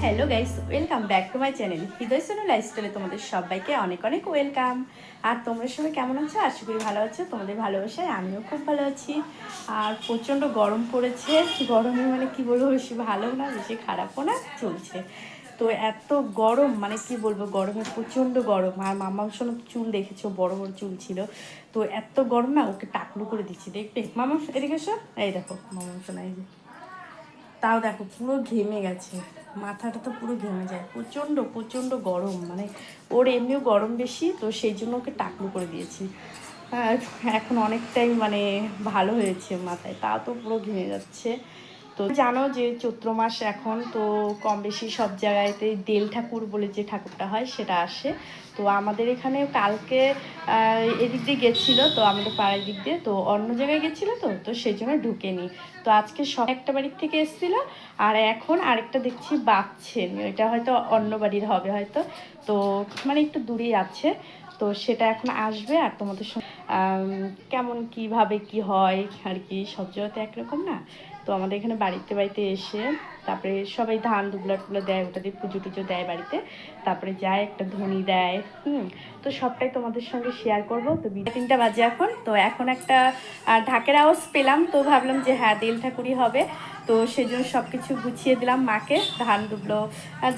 Hello guys, welcome back to my channel Hridoy Sonu লাইফস্টাইলে তোমাদের সবাইকে অনেক অনেক ওয়েলকাম। আর তোমরা সবাই কেমন আছো? আশা করি ভালো আছো। তোমাদের ভালোবাসায় আমিও খুব ভালো আছি। আর প্রচণ্ড গরম পড়েছে। গরমে মানে কি বলবো, বেশি ভালো না বেশি খারাপও না, চলছে। তো এত গরম, মানে কি বলবো, গরমে প্রচণ্ড গরম। আর মামার শোনো চুল দেখেছো, বড় বড় চুল ছিল। তো এত গরম না, ওকে টাকলু করে দিচ্ছি, দেখবে মামা এদিকে এসো। এই দেখো মামা শোনা, এই যে তাও দেখো পুরো ঘেমে গেছে, মাথাটা তো পুরো ঘেমে যায়, প্রচণ্ড প্রচণ্ড গরম। মানে ওর এমনিও গরম বেশি, তো সেই জন্য ওকে টাকলু করে দিয়েছি। আর এখন অনেকটাই মানে ভালো হয়েছে মাথায়, তা তো পুরো ঘেমে যাচ্ছে। তো জানো যে চৈত্র মাস এখন তো কম বেশি সব জায়গায়তে দেল ঠাকুর বলে যে ঠাকুরটা হয় সেটা আসে। তো আমাদের এখানে কালকে এদিক দিয়ে গেছিলো, তো আমাদের পাড়ার দিক দিয়ে, তো অন্য জায়গায় গেছিলো, তো তো সেই জন্য ঢুকেনি। তো আজকে সব একটা বাড়ির থেকে এসেছিলো, আর এখন আরেকটা দেখছি বাঁচছেন, এটা হয়তো অন্য বাড়ির হবে হয়তো। তো মানে একটু দূরেই আছে। তো সেটা এখন আসবে, আর তোমাদের সঙ্গে কেমন কীভাবে কি হয় আর কি, সব জায়গাতে একরকম না। তো আমাদের এখানে বাড়িতে বাড়িতে এসে তারপরে সবাই ধান দুবলা টুবলা দেয়, ওটা দিয়ে পুজো টুজো দেয় বাড়িতে। তারপরে যায় একটা ধনি দেয়। তো সবটাই তোমাদের সঙ্গে শেয়ার করব। তো 3টা বাজে এখন, তো এখন একটা ঢাকের আওয়াজ পেলাম, তো ভাবলাম যে হ্যাঁ দেল ঠাকুরই হবে। তো সেই জন্য সব কিছু গুছিয়ে দিলাম মাকে, ধান দুবলো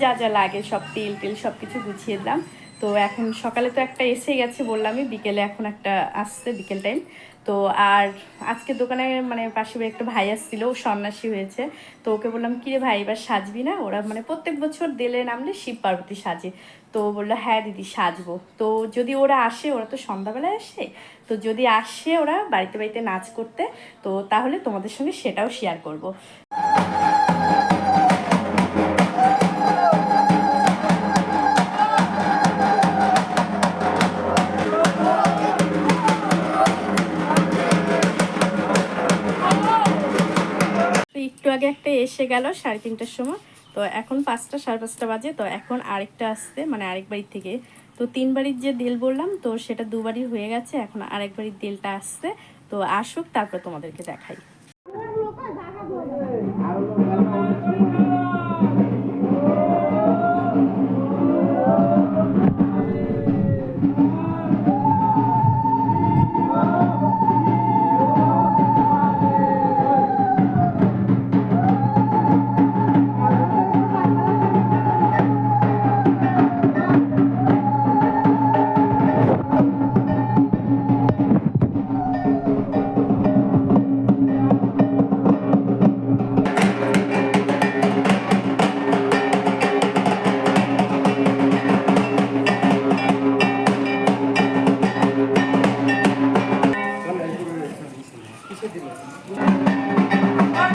যা যা লাগে সব, তেল টেল সব কিছু গুছিয়ে দিলাম। তো এখন সকালে তো একটা এসে গেছে বললামই, বিকেলে এখন একটা আসছে বিকেল টাইম। তো আর আজকে দোকানে মানে পাশে একটা ভাই আসছিল, ও সন্ন্যাসী হয়েছে। তো ওকে বললাম কিরে ভাই এবার সাজবি না? ওরা মানে প্রত্যেক বছর দেলে নামলে শিব পার্বতী সাজে। তো বললো হ্যাঁ দিদি সাজবো। তো যদি ওরা আসে, ওরা তো সন্ধ্যাবেলায় আসে, তো যদি আসে ওরা বাড়িতে বাড়িতে নাচ করতে, তো তাহলে তোমাদের সঙ্গে সেটাও শেয়ার করব। তো একটু আগে একটা এসে গেল 3:30টার সময়। তো এখন 5টা 5:30 বাজে। তো এখন আরেকটা আসছে, মানে আরেক বাড়ির থেকে। তো 3 বাড়ির যে দেল বললাম, তো সেটা 2 বাড়ির হয়ে গেছে, এখন আরেক বাড়ির দেলটা আসছে। তো আসুক, তারপর তোমাদেরকে দেখাই।